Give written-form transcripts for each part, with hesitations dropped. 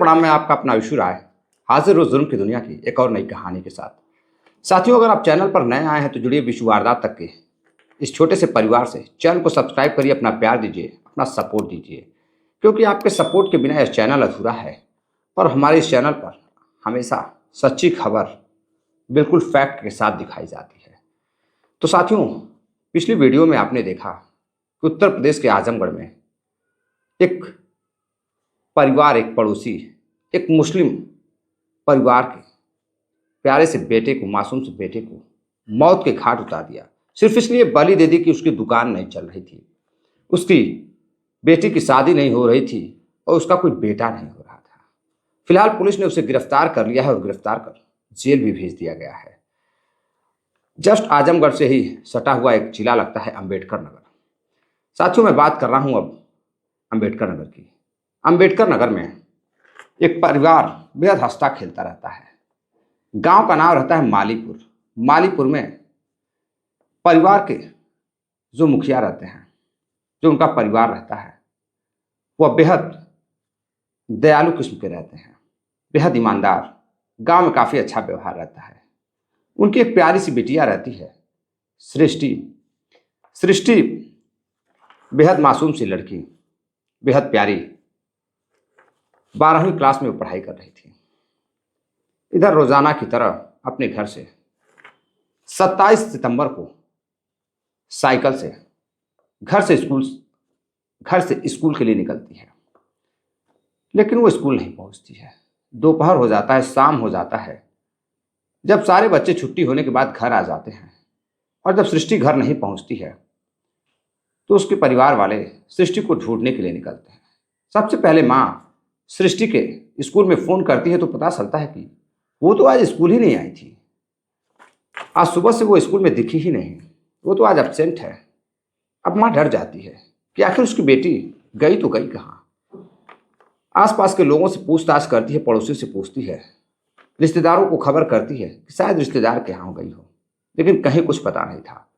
प्रणाम, मैं आपका अपना विशु राय हाजिर हूँ जुर्म की दुनिया की एक और नई कहानी के साथ। साथियों, अगर आप चैनल पर नए आए हैं तो जुड़िए विशु वारदात तक के इस छोटे से परिवार से। चैनल को सब्सक्राइब करिए, अपना प्यार दीजिए, अपना सपोर्ट दीजिए, क्योंकि आपके सपोर्ट के बिना यह चैनल अधूरा है। और हमारे इस चैनल पर हमेशा सच्ची खबर बिल्कुल फैक्ट के साथ दिखाई जाती है। तो साथियों, पिछली वीडियो में आपने देखा कि उत्तर प्रदेश के आजमगढ़ में एक परिवार, एक पड़ोसी, एक मुस्लिम परिवार के प्यारे से बेटे को, मासूम से बेटे को मौत के घाट उतार दिया, सिर्फ इसलिए बलि दे दी कि उसकी दुकान नहीं चल रही थी, उसकी बेटी की शादी नहीं हो रही थी और उसका कोई बेटा नहीं हो रहा था। फिलहाल पुलिस ने उसे गिरफ्तार कर लिया है और गिरफ्तार कर जेल भी भेज दिया गया है। जस्ट आजमगढ़ से ही सटा हुआ एक जिला लगता है अंबेडकर नगर। साथियों, मैं बात कर रहा हूं अब अंबेडकर नगर की। अंबेडकर नगर में एक परिवार बेहद हंसता खेलता रहता है। गांव का नाम रहता है मालीपुर। मालीपुर में परिवार के जो मुखिया रहते हैं, जो उनका परिवार रहता है, वह बेहद दयालु किस्म के रहते हैं, बेहद ईमानदार। गांव में काफ़ी अच्छा व्यवहार रहता है। उनकी एक प्यारी सी बिटिया रहती है, सृष्टि। सृष्टि बेहद मासूम सी लड़की, बेहद प्यारी। 12वीं क्लास में वो पढ़ाई कर रही थी। इधर रोजाना की तरह अपने घर से 27 सितंबर को साइकिल से घर से स्कूल के लिए निकलती है, लेकिन वो स्कूल नहीं पहुंचती है। दोपहर हो जाता है, शाम हो जाता है। जब सारे बच्चे छुट्टी होने के बाद घर आ जाते हैं और जब सृष्टि घर नहीं पहुंचती है तो उसके परिवार वाले सृष्टि को ढूंढने के लिए निकलते हैं। सबसे पहले माँ सृष्टि के स्कूल में फ़ोन करती है तो पता चलता है कि वो तो आज स्कूल ही नहीं आई थी। आज सुबह से वो स्कूल में दिखी ही नहीं, वो तो आज एब्सेंट है। अब माँ डर जाती है कि आखिर उसकी बेटी गई तो गई कहाँ। आसपास के लोगों से पूछताछ करती है, पड़ोसियों से पूछती है, रिश्तेदारों को खबर करती है कि शायद रिश्तेदार के यहाँ गई हो, लेकिन कहीं कुछ पता नहीं था।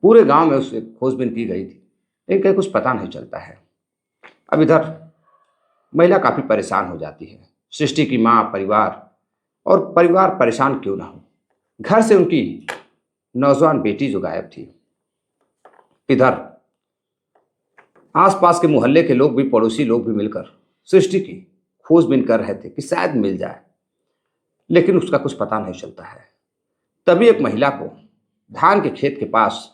पूरे गांव में उससे खोजबीन की गई थी, लेकिन कहीं कुछ पता नहीं चलता है। अब इधर महिला काफ़ी परेशान हो जाती है। सृष्टि की माँ, परिवार परेशान क्यों ना हो, घर से उनकी नौजवान बेटी जो गायब थी। इधर आसपास के मोहल्ले के लोग भी, पड़ोसी लोग भी मिलकर सृष्टि की खोजबीन कर रहे थे कि शायद मिल जाए, लेकिन उसका कुछ पता नहीं चलता है। तभी एक महिला को धान के खेत के पास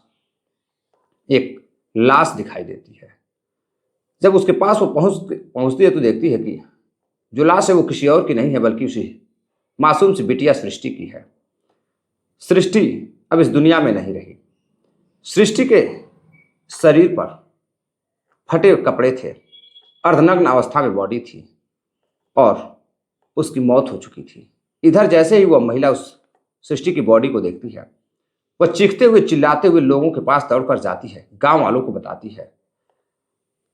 एक लाश दिखाई देती है। जब उसके पास वो पहुंचती है तो देखती है कि जो लाश है वो किसी और की नहीं है, बल्कि उसी मासूम सी बिटिया सृष्टि की है। सृष्टि अब इस दुनिया में नहीं रही। सृष्टि के शरीर पर फटे कपड़े थे, अर्धनग्न अवस्था में बॉडी थी और उसकी मौत हो चुकी थी। इधर जैसे ही वह महिला उस सृष्टि की बॉडी को देखती है, वह चीखते हुए, चिल्लाते हुए लोगों के पास दौड़कर जाती है, गांव वालों को बताती है।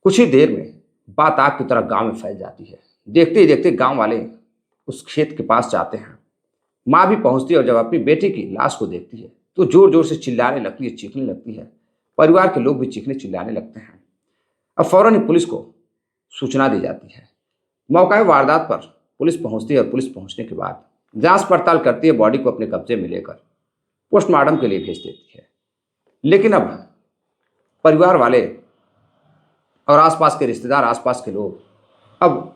कुछ ही देर में बात आग की तरह गांव में फैल जाती है। देखते ही देखते गांव वाले उस खेत के पास जाते हैं। माँ भी पहुंचती है और जब अपनी बेटी की लाश को देखती है तो जोर जोर से चिल्लाने लगती है, चीखने लगती है। परिवार के लोग भी चीखने चिल्लाने लगते हैं। अब फौरन ही पुलिस को सूचना दी जाती है। मौका वारदात पर पुलिस पहुंचती है और पुलिस पहुंचने के बाद जांच पड़ताल करती है, बॉडी को अपने कब्जे में लेकर पोस्टमार्टम के लिए भेज देती है। लेकिन अब परिवार वाले और आसपास के रिश्तेदार, आसपास के लोग अब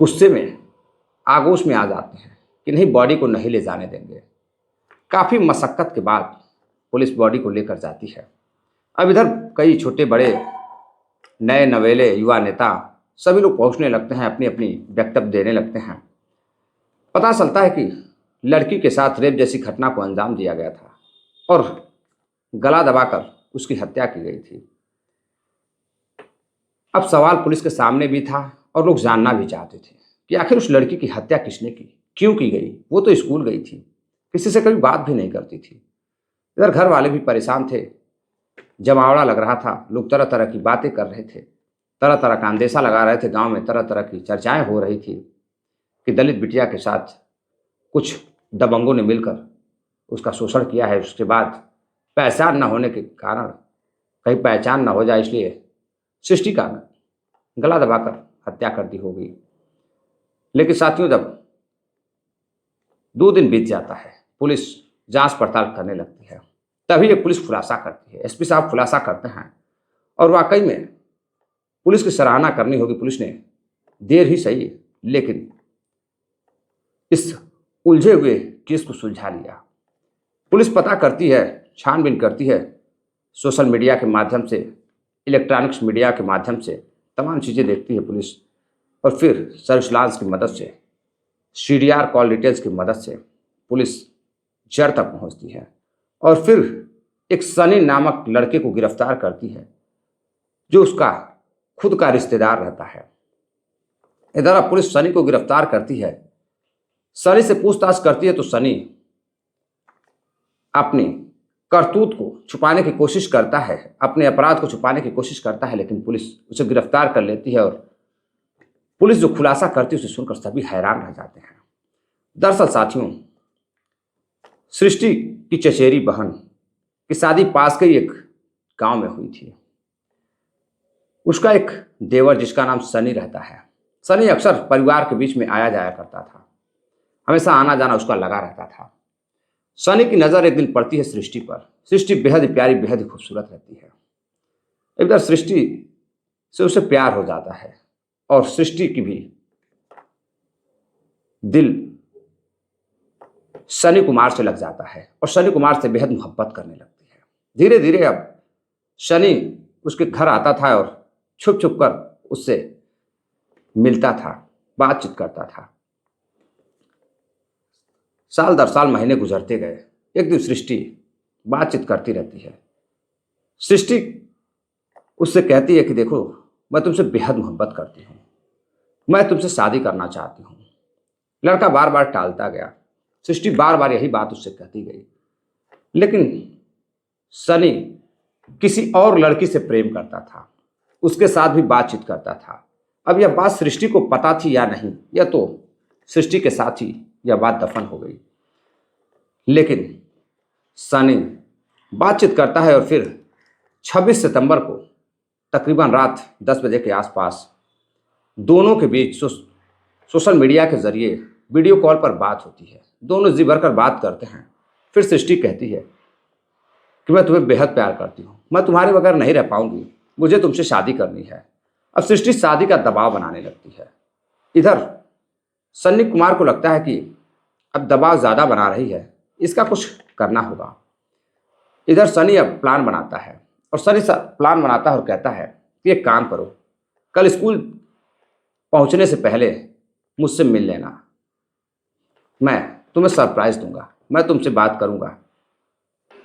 गुस्से में, आगोश में आ जाते हैं कि नहीं, बॉडी को नहीं ले जाने देंगे। काफ़ी मशक्क़त के बाद पुलिस बॉडी को लेकर जाती है। अब इधर कई छोटे बड़े, नए नवेले, युवा नेता सभी लोग पहुंचने लगते हैं, अपनी अपनी वक्तव्य देने लगते हैं। पता चलता है कि लड़की के साथ रेप जैसी घटना को अंजाम दिया गया था और गला दबाकर उसकी हत्या की गई थी। अब सवाल पुलिस के सामने भी था और लोग जानना भी चाहते थे कि आखिर उस लड़की की हत्या किसने की, क्यों की गई। वो तो स्कूल गई थी, किसी से कभी बात भी नहीं करती थी। इधर घर वाले भी परेशान थे, जमावड़ा लग रहा था, लोग तरह तरह की बातें कर रहे थे, तरह तरह का अंदेशा लगा रहे थे। गांव में तरह तरह की चर्चाएं हो रही थी कि दलित बिटिया के साथ कुछ दबंगों ने मिलकर उसका शोषण किया है। उसके बाद पहचान न होने के कारण, कहीं पहचान न हो जाए इसलिए सृष्टि का गला दबाकर हत्या कर दी होगी। लेकिन साथियों, जब 2 दिन बीत जाता है, पुलिस जांच पड़ताल करने लगती है, तभी ये पुलिस खुलासा करती है, एसपी साहब खुलासा करते हैं। और वाकई में पुलिस की सराहना करनी होगी, पुलिस ने देर ही सही लेकिन इस उलझे हुए केस को सुलझा लिया। पुलिस पता करती है, छानबीन करती है, सोशल मीडिया के माध्यम से, इलेक्ट्रॉनिक्स मीडिया के माध्यम से तमाम चीज़ें देखती है पुलिस, और फिर सर्विलांस की मदद से, सीडीआर कॉल डिटेल्स की मदद से पुलिस जड़ तक पहुंचती है और फिर एक सनी नामक लड़के को गिरफ्तार करती है, जो उसका खुद का रिश्तेदार रहता है। इधर अब पुलिस सनी को गिरफ्तार करती है, सनी से पूछताछ करती है तो सनी अपनी करतूत को छुपाने की कोशिश करता है, अपने अपराध को छुपाने की कोशिश करता है, लेकिन पुलिस उसे गिरफ्तार कर लेती है। और पुलिस जो खुलासा करती है उसे सुनकर सभी हैरान रह जाते हैं। दरअसल साथियों, सृष्टि की चचेरी बहन की शादी पास के ही एक गांव में हुई थी। उसका एक देवर जिसका नाम सनी रहता है। सनी अक्सर परिवार के बीच में आया जाया करता था, हमेशा आना जाना उसका लगा रहता था। सनी की नज़र एक दिन पड़ती है सृष्टि पर। सृष्टि बेहद ही प्यारी, बेहद ही खूबसूरत रहती है। एक बार सृष्टि से उसे प्यार हो जाता है और सृष्टि की भी दिल सनी कुमार से लग जाता है और सनी कुमार से बेहद मोहब्बत करने लगती है। धीरे धीरे अब सनी उसके घर आता था और छुप छुप कर उससे मिलता था, बातचीत करता था। साल दर साल महीने गुजरते गए। एक दिन सृष्टि बातचीत करती रहती है। सृष्टि उससे कहती है कि देखो, मैं तुमसे बेहद मोहब्बत करती हूँ, मैं तुमसे शादी करना चाहती हूँ। लड़का बार बार टालता गया। सृष्टि बार बार यही बात उससे कहती गई, लेकिन सनी किसी और लड़की से प्रेम करता था, उसके साथ भी बातचीत करता था। अब यह बात सृष्टि को पता थी या नहीं, यह तो सृष्टि के साथ ही यह बात दफन हो गई। लेकिन सनी बातचीत करता है और फिर 26 सितंबर को तकरीबन रात 10 बजे के आसपास दोनों के बीच सोशल मीडिया के जरिए वीडियो कॉल पर बात होती है। दोनों जी भरकर बात करते हैं। फिर सृष्टि कहती है कि मैं तुम्हें बेहद प्यार करती हूँ, मैं तुम्हारे बगैर नहीं रह पाऊंगी, मुझे तुमसे शादी करनी है। अब सृष्टि शादी का दबाव बनाने लगती है। इधर सन्नी कुमार को लगता है कि अब दबाव ज़्यादा बना रही है, इसका कुछ करना होगा। इधर सनी अब प्लान बनाता है और सनी प्लान बनाता है और कहता है कि एक काम करो, कल स्कूल पहुंचने से पहले मुझसे मिल लेना, मैं तुम्हें सरप्राइज दूंगा, मैं तुमसे बात करूंगा।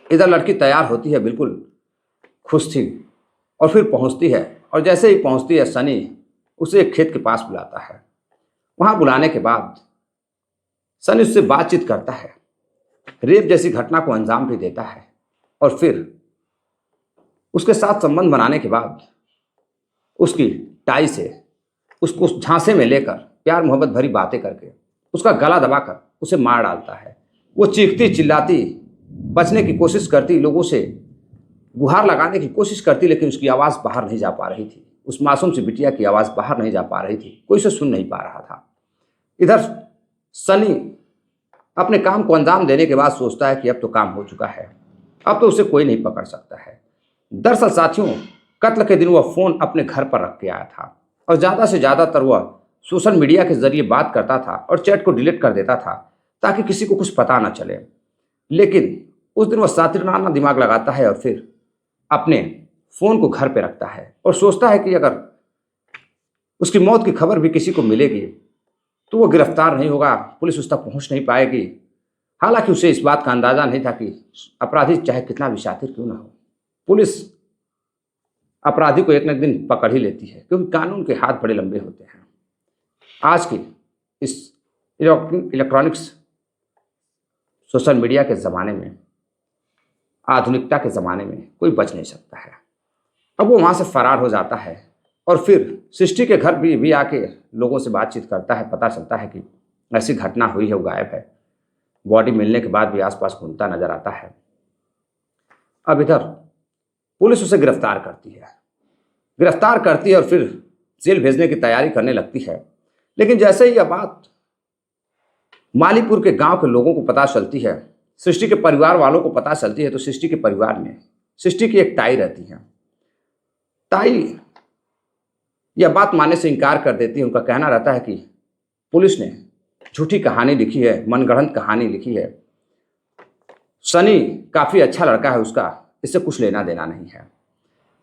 इधर लड़की तैयार होती है, बिल्कुल खुश थी, और फिर पहुंचती है। और जैसे ही पहुंचती है, सनी उसे एक खेत के पास बुलाता है। वहां बुलाने के बाद सनी उससे बातचीत करता है, रेप जैसी घटना को अंजाम भी देता है, और फिर उसके साथ संबंध बनाने के बाद उसकी टाई से उसको झांसे में लेकर प्यार मोहब्बत भरी बातें करके उसका गला दबाकर उसे मार डालता है। वो चीखती चिल्लाती, बचने की कोशिश करती, लोगों से गुहार लगाने की कोशिश करती, लेकिन उसकी आवाज़ बाहर नहीं जा पा रही थी। उस मासूम सी बिटिया की आवाज़ बाहर नहीं जा पा रही थी, कोई उसे सुन नहीं पा रहा था। इधर सनी अपने काम को अंजाम देने के बाद सोचता है कि अब तो काम हो चुका है, अब तो उसे कोई नहीं पकड़ सकता है। दरअसल साथियों, कत्ल के दिन वह फ़ोन अपने घर पर रख के आया था और ज़्यादा से ज़्यादातर वह सोशल मीडिया के जरिए बात करता था और चैट को डिलीट कर देता था ताकि किसी को कुछ पता ना चले। लेकिन उस दिन वह सातिराना दिमाग लगाता है और फिर अपने फ़ोन को घर पे रखता है और सोचता है कि अगर उसकी मौत की खबर भी किसी को मिलेगी तो वो गिरफ्तार नहीं होगा, पुलिस उस तक पहुंच नहीं पाएगी। हालांकि उसे इस बात का अंदाज़ा नहीं था कि अपराधी चाहे कितना भी शातिर क्यों ना हो, पुलिस अपराधी को एक न एक दिन पकड़ ही लेती है, क्योंकि कानून के हाथ बड़े लंबे होते हैं। आज की इस इलेक्ट्रॉनिक्स सोशल मीडिया के ज़माने में, आधुनिकता के ज़माने में कोई बच नहीं सकता है। अब वो वहाँ से फरार हो जाता है और फिर सृष्टि के घर भी आके लोगों से बातचीत करता है। पता चलता है कि ऐसी घटना हुई है, वो गायब है। बॉडी मिलने के बाद भी आसपास घूमता नजर आता है। अब इधर पुलिस उसे गिरफ्तार करती है और फिर जेल भेजने की तैयारी करने लगती है। लेकिन जैसे ही यह बात मालीपुर के गांव के लोगों को पता चलती है, सृष्टि के परिवार वालों को पता चलती है, तो सृष्टि के परिवार में सृष्टि की एक ताई रहती है। ताई यह बात मानने से इनकार कर देती है। उनका कहना रहता है कि पुलिस ने झूठी कहानी लिखी है, मनगढ़ंत कहानी लिखी है। सनी काफी अच्छा लड़का है उसका, इससे कुछ लेना देना नहीं है।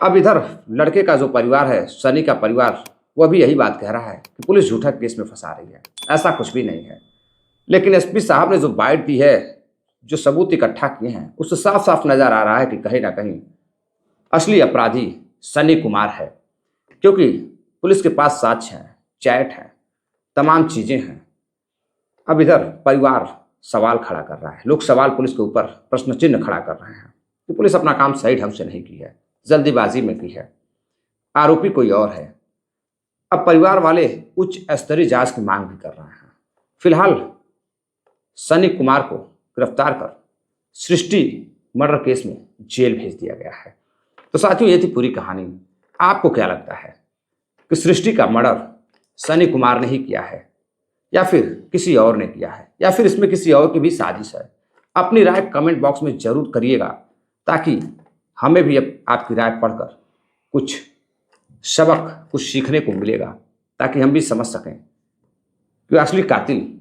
अब इधर लड़के का जो परिवार है, सनी का परिवार, वह भी यही बात कह रहा है कि पुलिस झूठा केस में फंसा रही है, ऐसा कुछ भी नहीं है। लेकिन एसपी साहब ने जो बाइट दी है, जो सबूत इकट्ठा किए हैं, उससे साफ साफ नजर आ रहा है कि कहीं ना कहीं असली अपराधी सनी कुमार है, क्योंकि पुलिस के पास साक्ष्य हैं, चैट है, तमाम चीजें हैं। अब इधर परिवार सवाल खड़ा कर रहा है, लोग सवाल पुलिस के ऊपर प्रश्न चिन्ह खड़ा कर रहे हैं कि पुलिस अपना काम सही ढंग से नहीं की है, जल्दीबाजी में की है, आरोपी कोई और है। अब परिवार वाले उच्च स्तरीय जांच की मांग भी कर रहे हैं। फिलहाल सनी कुमार को गिरफ्तार कर सृष्टि मर्डर केस में जेल भेज दिया गया है। तो साथियों, ये थी पूरी कहानी। आपको क्या लगता है कि सृष्टि का मर्डर सनी कुमार ने ही किया है या फिर किसी और ने किया है, या फिर इसमें किसी और की भी साजिश है? अपनी राय कमेंट बॉक्स में जरूर करिएगा, ताकि हमें भी आपकी राय पढ़कर कुछ सबक, कुछ सीखने को मिलेगा, ताकि हम भी समझ सकें कि असली कातिल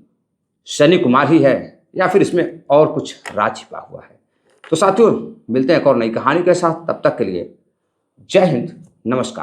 सनी कुमार ही है या फिर इसमें और कुछ राज छिपा हुआ है। तो साथियों, मिलते हैं एक और नई कहानी के साथ। तब तक के लिए जय हिंद, नमस्कार।